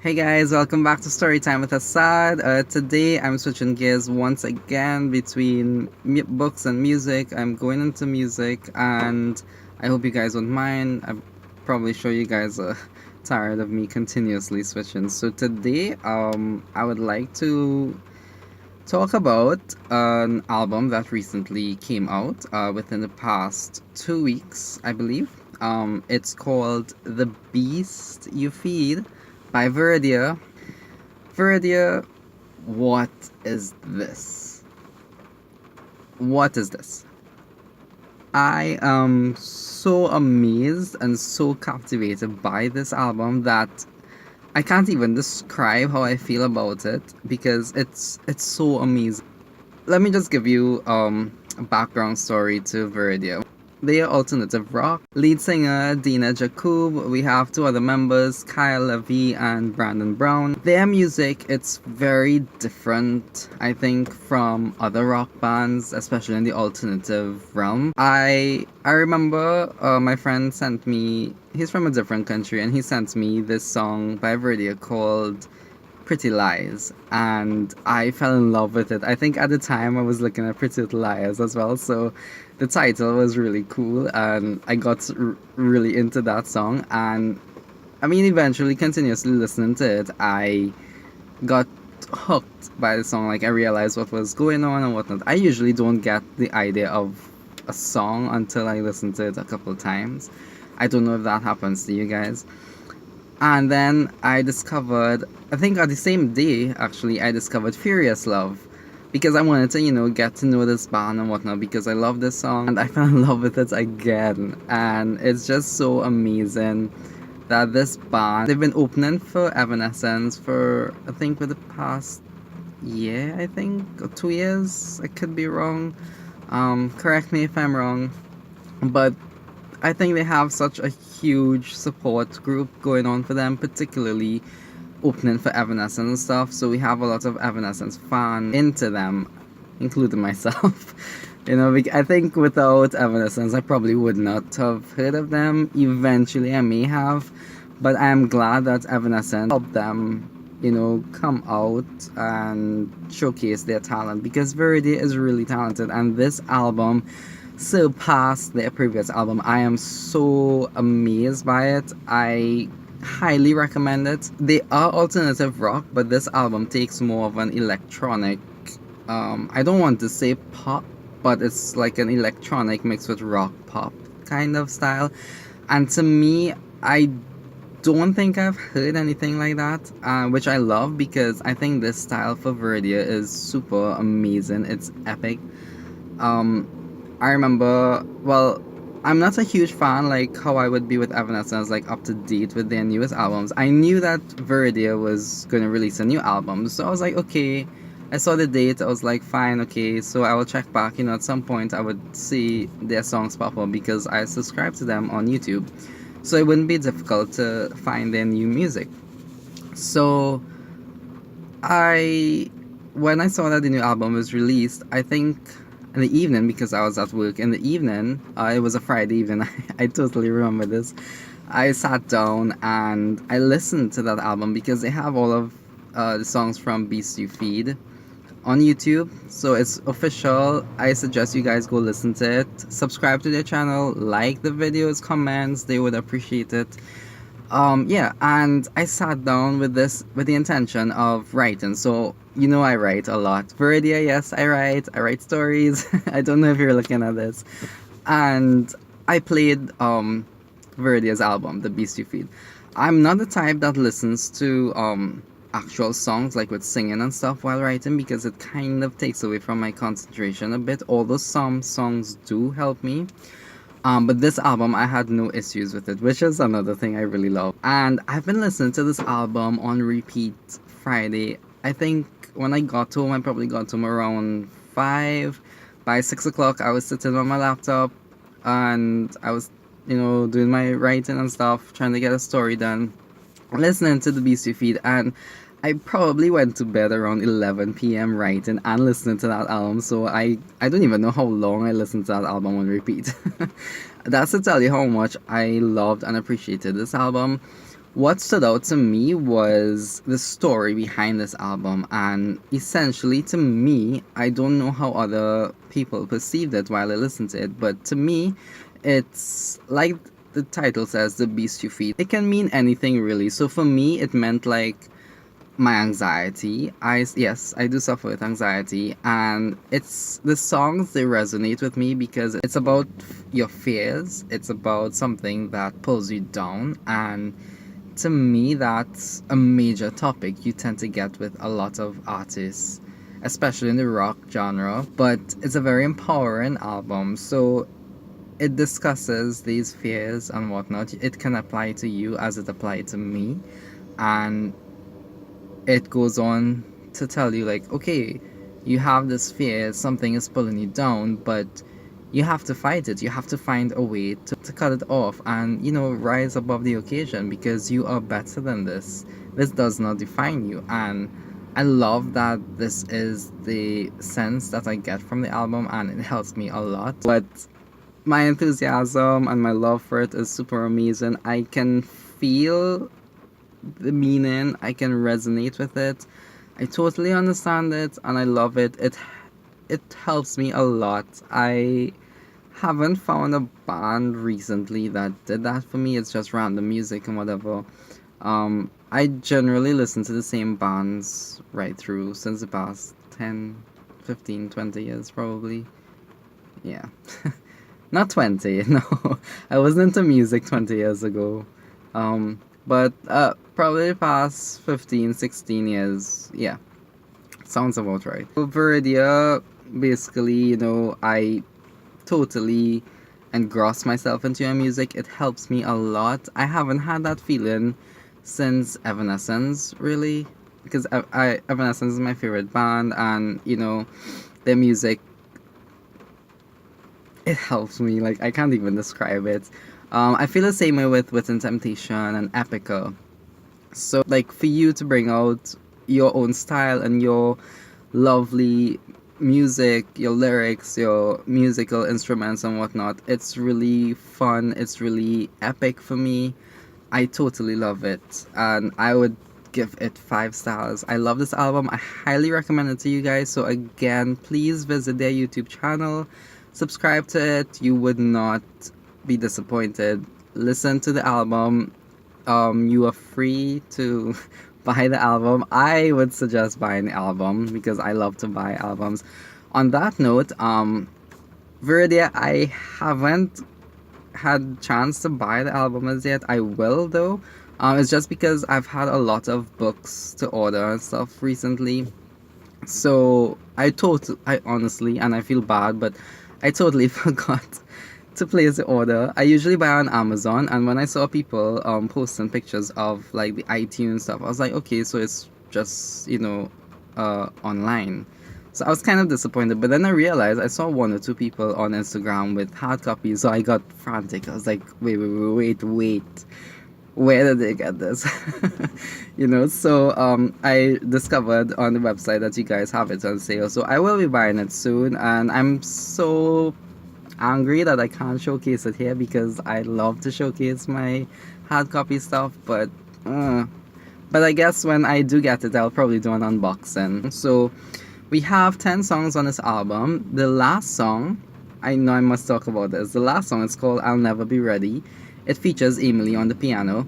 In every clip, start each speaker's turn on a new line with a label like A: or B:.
A: Hey guys, welcome back to Storytime with Assad. Today I'm switching gears once again between books and music. I'm going into music and I hope you guys won't mind. I'm probably sure you guys are tired of me continuously switching. So today I would like to talk about an album that recently came out within the past 2 weeks, I believe. It's called The Beast You Feed by Veridia. Veridia, what is this? What is this? I am so amazed and so captivated by this album that I can't even describe how I feel about it because it's so amazing. Let me just give you a background story to Veridia. They are alternative rock. Lead singer Dina Jacob. We have two other members, Kyle Levy and Brandon Brown. Their music, it's very different, I think, from other rock bands, especially in the alternative realm. I remember my friend sent me. He's from a different country, and he sent me this song by Veridia called Pretty Lies, and I fell in love with it. I think at the time I was looking at Pretty Little Liars as well, so the title was really cool, and I got really into that song. And I mean, eventually, continuously listening to it, I got hooked by the song. Like, I realized what was going on and whatnot. I usually don't get the idea of a song until I listen to it a couple of times. I don't know if that happens to you guys. And then I discovered, I think on the same day, actually, I discovered Furious Love. Because I wanted to, get to know this band and whatnot because I love this song and I fell in love with it again. And it's just so amazing that this band, they've been opening for Evanescence for, I think, for the past year, I think, or 2 years. I could be wrong. Correct me if I'm wrong. But I think they have such a huge support group going on for them, particularly opening for Evanescence and stuff. So we have a lot of Evanescence fans into them, including myself. I think without Evanescence, I probably would not have heard of them. Eventually, I may have, but I am glad that Evanescence helped them, come out and showcase their talent because Veridia is really talented, and this album surpassed their previous album. I am so amazed by it. I highly recommend it. They are alternative rock, but this album takes more of an electronic, I don't want to say pop, but it's like an electronic mixed with rock pop kind of style. And to me, I don't think I've heard anything like that, which I love because I think this style for Veridia is super amazing. It's epic. I remember, well, I'm not a huge fan like how I would be with Evanescence, like up to date with their newest albums. I knew that Veridia was going to release a new album, so I was like, okay. I saw the date, I was like, fine, okay, so I will check back. At some point I would see their songs pop up because I subscribe to them on YouTube, so it wouldn't be difficult to find their new music. So when I saw that the new album was released, I think in the evening, because I was at work in the evening, it was a Friday evening. I totally remember this. I sat down and I listened to that album because they have all of the songs from Beast You Feed on YouTube, so it's official. I suggest you guys go listen to it, subscribe to their channel, like the videos, comments, they would appreciate it. Yeah, and I sat down with the intention of writing. So I write a lot. Veridia, yes, I write stories. I don't know if you're looking at this. And I played Veridia's album, The Beast You Feed. I'm not the type that listens to actual songs like with singing and stuff while writing because it kind of takes away from my concentration a bit, although some songs do help me. But this album, I had no issues with it, which is another thing I really love. And I've been listening to this album on repeat Friday. I think when I got home, I probably got home around 5. By 6 o'clock, I was sitting on my laptop and I was, doing my writing and stuff, trying to get a story done, listening to the BC feed. And I probably went to bed around 11 p.m. writing and listening to that album, so I don't even know how long I listened to that album on repeat. That's to tell you how much I loved and appreciated this album. What stood out to me was the story behind this album, and essentially to me, I don't know how other people perceived it while I listened to it, but to me, it's like the title says, The Beast You Feed. It can mean anything really. So for me, it meant like my anxiety. Yes, I do suffer with anxiety, and it's the songs, they resonate with me because it's about your fears. It's about something that pulls you down, and to me, that's a major topic you tend to get with a lot of artists, especially in the rock genre. But it's a very empowering album, so it discusses these fears and whatnot. It can apply to you as it applied to me, and it goes on to tell you, like, okay, you have this fear, something is pulling you down, but you have to fight it. You have to find a way to cut it off and, rise above the occasion because you are better than this. This does not define you. And I love that this is the sense that I get from the album, and it helps me a lot. But my enthusiasm and my love for it is super amazing. I can feel the meaning, I can resonate with it. I totally understand it and I love it. It helps me a lot. I haven't found a band recently that did that for me. It's just random music and whatever. I generally listen to the same bands right through since the past 10, 15, 20 years probably. Yeah. Not 20, no. I wasn't into music 20 years ago. But probably the past 15, 16 years. Yeah. Sounds about right. So Veridia, basically, I totally engross myself into your music. It helps me a lot. I haven't had that feeling since Evanescence, really, because Evanescence is my favorite band, and their music, it helps me. Like, I can't even describe it. I feel the same way with Within Temptation and Epica. So, like, for you to bring out your own style and your lovely music, your lyrics, your musical instruments and whatnot, it's really fun. It's really epic for me. I totally love it, and I would give it 5 stars. I love this album. I highly recommend it to you guys. So again, please visit their YouTube channel, subscribe to it. You would not be disappointed. Listen to the album. You are free to buy the album. I would suggest buying the album because I love to buy albums. On that note, Veridia, I haven't had chance to buy the album as yet. I will though. It's just because I've had a lot of books to order and stuff recently. So I honestly, and I feel bad, but I totally forgot to place the order. I usually buy on Amazon, and when I saw people posting pictures of like the iTunes stuff, I was like, okay, so it's just online. So I was kind of disappointed, but then I realized I saw one or two people on Instagram with hard copies, so I got frantic. I was like, wait. Where did they get this? So I discovered on the website that you guys have it on sale. So I will be buying it soon, and I'm so angry that I can't showcase it here because I love to showcase my hard copy stuff, but I guess when I do get it, I'll probably do an unboxing. So we have 10 songs on this album. The last song, I know I must talk about this. The last song is called I'll Never Be Ready. It features Emily on the piano.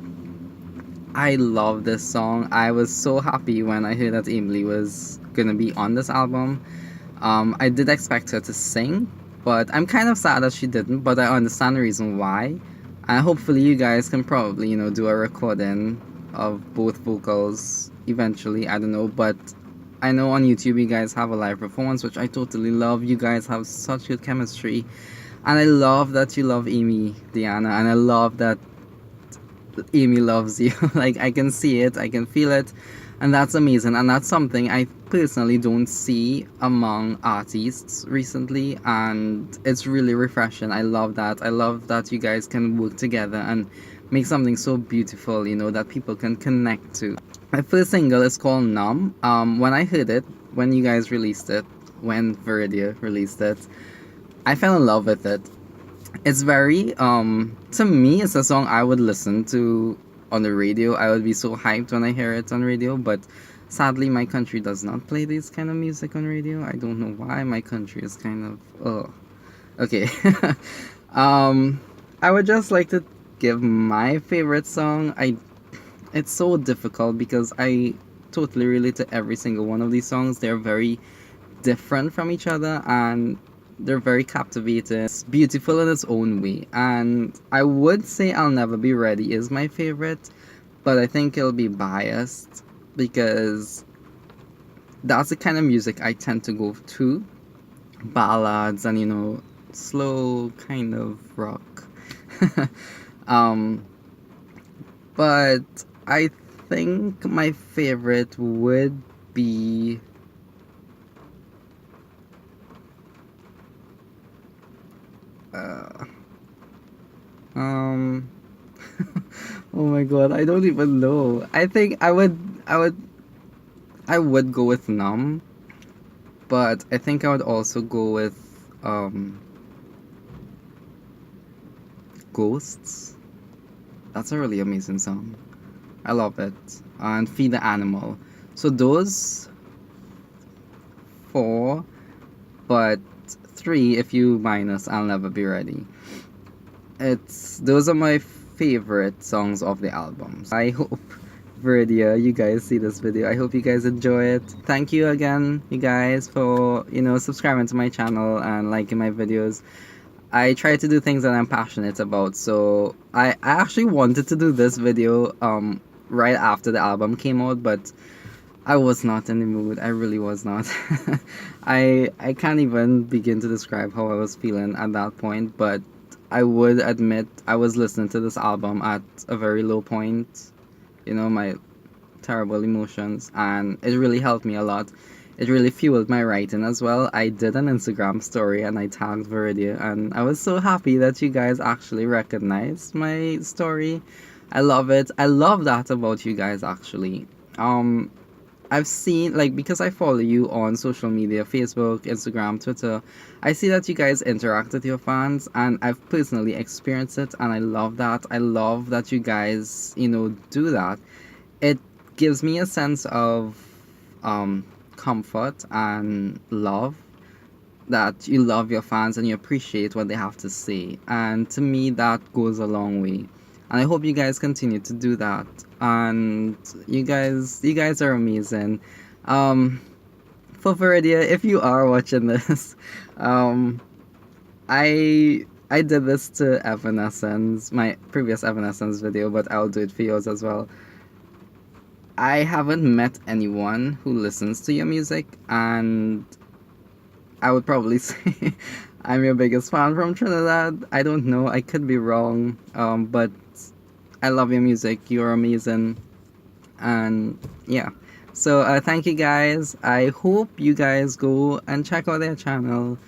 A: I love this song. I was so happy when I heard that Emily was gonna be on this album. I did expect her to sing, but I'm kind of sad that she didn't, but I understand the reason why. And hopefully you guys can probably, do a recording of both vocals eventually. I don't know, but I know on YouTube you guys have a live performance, which I totally love. You guys have such good chemistry. And I love that you love Amy, Diana, and I love that Amy loves you. Like, I can see it, I can feel it, and that's amazing. And that's something I personally don't see among artists recently, and it's really refreshing. I love that. I love that you guys can work together and make something so beautiful, that people can connect to. My first single is called Numb. When I heard it, when you guys released it, when Veridia released it, I fell in love with it. It's very, to me, it's a song I would listen to on the radio. I would be so hyped when I hear it on radio, but sadly my country does not play this kind of music on radio. I don't know why. My country is kind of, oh, okay. um I would just like to give my favorite song. It's so difficult because I totally relate to every single one of these songs. They're very different from each other, and they're very captivating. It's beautiful in its own way. And I would say I'll Never Be Ready is my favorite, but I think it'll be biased because that's the kind of music I tend to go to. Ballads and, slow kind of rock. um, but I think my favorite would be uh, um oh my god, I don't even know. I think I would go with Numb, but I think I would also go with um Ghosts. That's a really amazing song. I love it. And Feed the Animal. So those four, but three if you minus I'll Never Be Ready. Those are my favorite songs of the albums. I hope, Veridia, you guys see this video. I hope you guys enjoy it. Thank you again, you guys, for subscribing to my channel and liking my videos. I try to do things that I'm passionate about. So I actually wanted to do this video right after the album came out, but I was not in the mood. I really was not. I can't even begin to describe how I was feeling at that point, but I would admit I was listening to this album at a very low point, my terrible emotions, and it really helped me a lot. It really fueled my writing as well. I did an Instagram story and I tagged Veridia, and I was so happy that you guys actually recognized my story. I love it. I love that about you guys actually. I've seen, like, because I follow you on social media, Facebook, Instagram, Twitter, I see that you guys interact with your fans, and I've personally experienced it, and I love that. I love that you guys, do that. It gives me a sense of comfort and love, that you love your fans and you appreciate what they have to say. And to me, that goes a long way. And I hope you guys continue to do that. And you guys are amazing. For Veridia, if you are watching this, I did this to Evanescence, my previous Evanescence video, but I'll do it for yours as well. I haven't met anyone who listens to your music, and I would probably say I'm your biggest fan from Trinidad. I don't know, I could be wrong, but I love your music. You're amazing, and yeah. So thank you guys. I hope you guys go and check out their channel.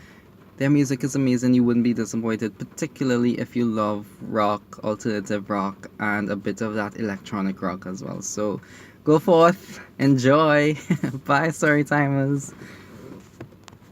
A: Their music is amazing. You wouldn't be disappointed, particularly if you love rock, alternative rock, and a bit of that electronic rock as well. So go forth, enjoy. Bye, story timers.